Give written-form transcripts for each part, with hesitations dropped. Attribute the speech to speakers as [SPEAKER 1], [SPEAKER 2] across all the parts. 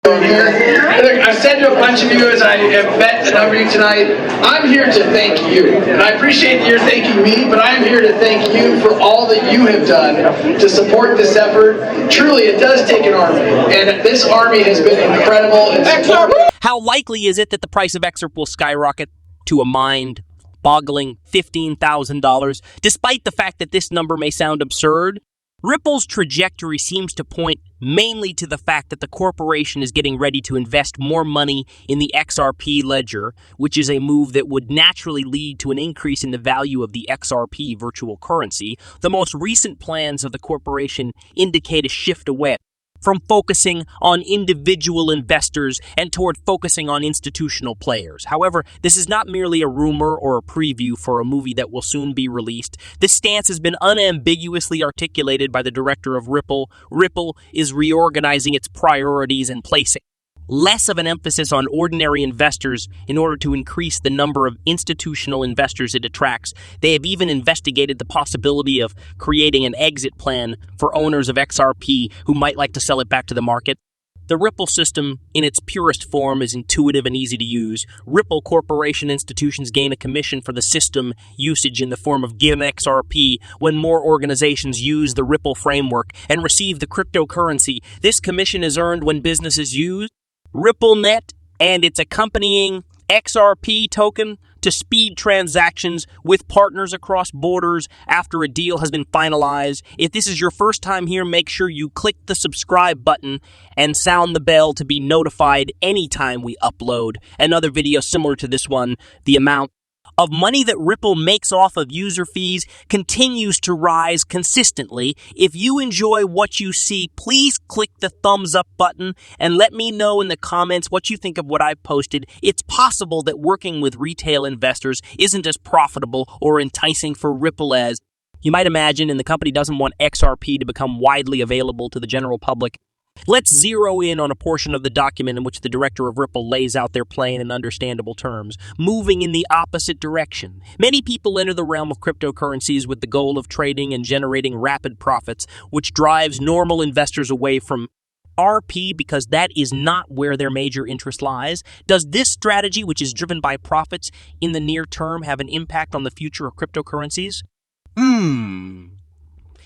[SPEAKER 1] Here. Look, I've said to a bunch of you as I have met a number of you tonight, I'm here to thank you. And I appreciate that you're thanking me, but I'm here to thank you for all that you have done to support this effort. Truly, it does take an army, and this army has been incredible.
[SPEAKER 2] How likely is it that the price of XRP will skyrocket to a mind-boggling $15,000, despite the fact that this number may sound absurd? Ripple's trajectory seems to point mainly to the fact that the corporation is getting ready to invest more money in the XRP ledger, which is a move that would naturally lead to an increase in the value of the XRP virtual currency. The most recent plans of the corporation indicate a shift away from focusing on individual investors and toward focusing on institutional players. However, this is not merely a rumor or a preview for a movie that will soon be released. This stance has been unambiguously articulated by the director of Ripple. Ripple is reorganizing its priorities and placing less of an emphasis on ordinary investors in order to increase the number of institutional investors it attracts. They have even investigated the possibility of creating an exit plan for owners of XRP who might like to sell it back to the market. The Ripple system, in its purest form, is intuitive and easy to use. Ripple Corporation institutions gain a commission for the system usage in the form of given XRP when more organizations use the Ripple framework and receive the cryptocurrency. This commission is earned when businesses use RippleNet and its accompanying XRP token to speed transactions with partners across borders after a deal has been finalized. If this is your first time here, make sure you click the subscribe button and sound the bell to be notified anytime we upload another video similar to this one. The amount of money that Ripple makes off of user fees continues to rise consistently. If you enjoy what you see, please click the thumbs up button and let me know in the comments what you think of what I've posted. It's possible that working with retail investors isn't as profitable or enticing for Ripple as you might imagine, and the company doesn't want XRP to become widely available to the general public. Let's zero in on a portion of the document in which the director of Ripple lays out their plan in understandable terms, moving in the opposite direction. Many people enter the realm of cryptocurrencies with the goal of trading and generating rapid profits, which drives normal investors away from RP because that is not where their major interest lies. Does this strategy, which is driven by profits in the near term, have an impact on the future of cryptocurrencies?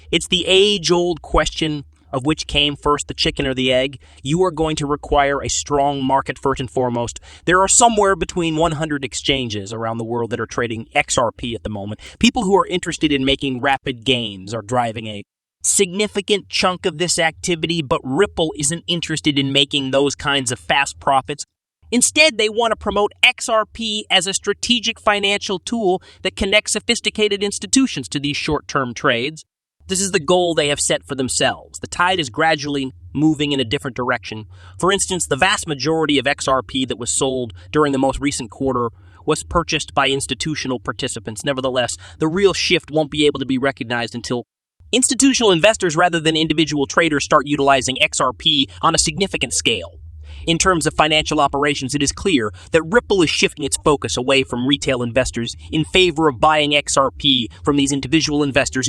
[SPEAKER 2] It's the age-old question of which came first, the chicken or the egg. You are going to require a strong market first and foremost. There are somewhere between 100 exchanges around the world that are trading XRP at the moment. People who are interested in making rapid gains are driving a significant chunk of this activity, but Ripple isn't interested in making those kinds of fast profits. Instead, they want to promote XRP as a strategic financial tool that connects sophisticated institutions to these short-term trades. This is the goal they have set for themselves. The tide is gradually moving in a different direction. For instance, the vast majority of XRP that was sold during the most recent quarter was purchased by institutional participants. Nevertheless, the real shift won't be able to be recognized until institutional investors rather than individual traders start utilizing XRP on a significant scale. In terms of financial operations, it is clear that Ripple is shifting its focus away from retail investors in favor of buying XRP from these individual investors,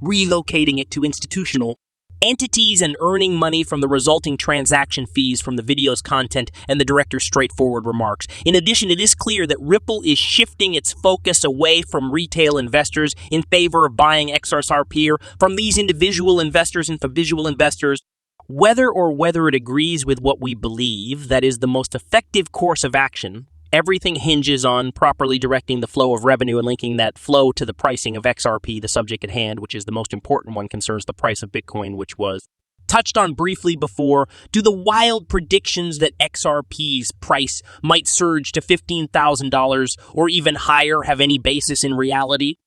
[SPEAKER 2] relocating it to institutional entities and earning money from the resulting transaction fees from the video's content and the director's straightforward remarks. In addition, it is clear that Ripple is shifting its focus away from retail investors in favor of buying XRP from these individual investors and for visual investors. Whether it agrees with what we believe, that is the most effective course of action, everything hinges on properly directing the flow of revenue and linking that flow to the pricing of XRP, the subject at hand, which is the most important one, concerns the price of Bitcoin, which was touched on briefly before. Do the wild predictions that XRP's price might surge to $15,000 or even higher have any basis in reality?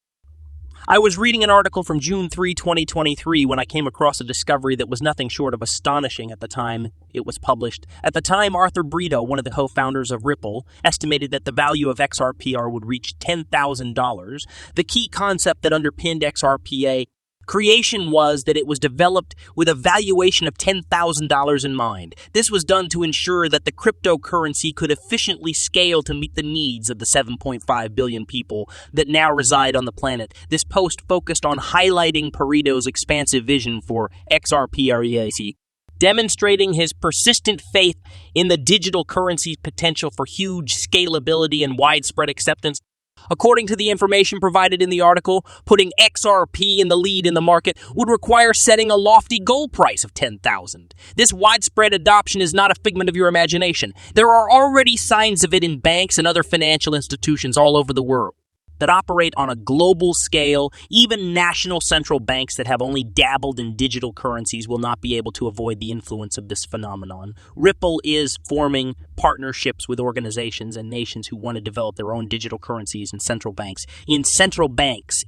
[SPEAKER 2] I was reading an article from June 3, 2023 when I came across a discovery that was nothing short of astonishing at the time it was published. At the time, Arthur Brito, one of the co-founders of Ripple, estimated that the value of XRPR would reach $10,000. The key concept that underpinned XRPA Creation was that it was developed with a valuation of $10,000 in mind. This was done to ensure that the cryptocurrency could efficiently scale to meet the needs of the 7.5 billion people that now reside on the planet. This post focused on highlighting Pareto's expansive vision for XRP, demonstrating his persistent faith in the digital currency's potential for huge scalability and widespread acceptance. According to the information provided in the article, putting XRP in the lead in the market would require setting a lofty goal price of $10,000. This widespread adoption is not a figment of your imagination. There are already signs of it in banks and other financial institutions all over the world that operate on a global scale. Even national central banks that have only dabbled in digital currencies will not be able to avoid the influence of this phenomenon. Ripple is forming partnerships with organizations and nations who want to develop their own digital currencies and central banks.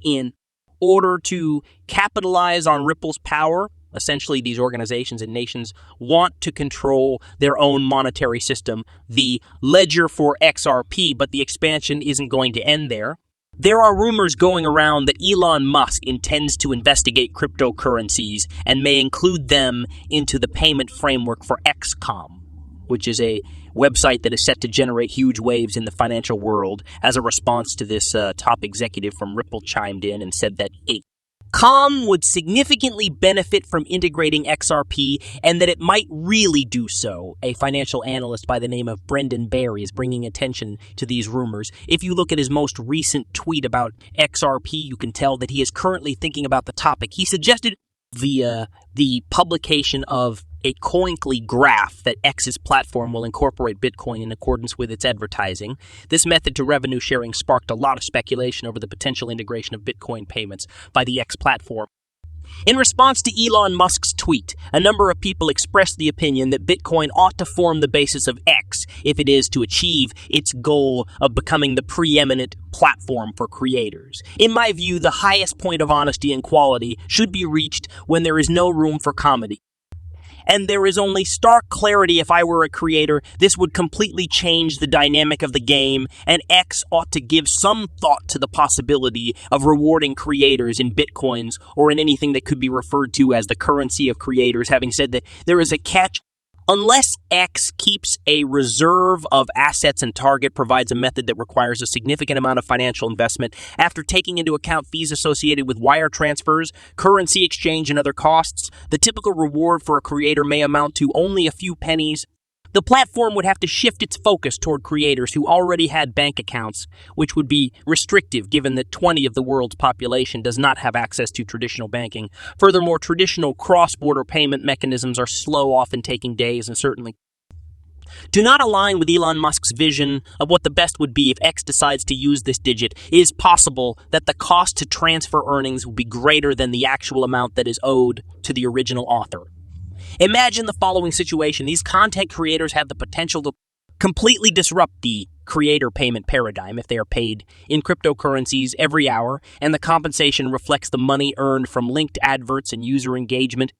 [SPEAKER 2] In order to capitalize on Ripple's power, essentially, these organizations and nations want to control their own monetary system, the ledger for XRP, but the expansion isn't going to end there. There are rumors going around that Elon Musk intends to investigate cryptocurrencies and may include them into the payment framework for XCOM, which is a website that is set to generate huge waves in the financial world. As a response to this, top executive from Ripple chimed in and said that COM would significantly benefit from integrating XRP and that it might really do so. A financial analyst by the name of Brendan Barry is bringing attention to these rumors. If you look at his most recent tweet about XRP, you can tell that he is currently thinking about the topic. He suggested via the publication of a Coinkly graph that X's platform will incorporate Bitcoin in accordance with its advertising. This method to revenue sharing sparked a lot of speculation over the potential integration of Bitcoin payments by the X platform. In response to Elon Musk's tweet, a number of people expressed the opinion that Bitcoin ought to form the basis of X if it is to achieve its goal of becoming the preeminent platform for creators. In my view, the highest point of honesty and quality should be reached when there is no room for comedy. And there is only stark clarity. If I were a creator, this would completely change the dynamic of the game, and X ought to give some thought to the possibility of rewarding creators in Bitcoins or in anything that could be referred to as the currency of creators. Having said that, there is a catch. Unless X keeps a reserve of assets and Target provides a method that requires a significant amount of financial investment, after taking into account fees associated with wire transfers, currency exchange, and other costs, the typical reward for a creator may amount to only a few pennies. The platform would have to shift its focus toward creators who already had bank accounts, which would be restrictive given that 20% of the world's population does not have access to traditional banking. Furthermore, traditional cross-border payment mechanisms are slow, often taking days, and certainly do not align with Elon Musk's vision of what the best would be if X decides to use this digit. It is possible that the cost to transfer earnings will be greater than the actual amount that is owed to the original author. Imagine the following situation. These content creators have the potential to completely disrupt the creator payment paradigm if they are paid in cryptocurrencies every hour, and the compensation reflects the money earned from linked adverts and user engagement.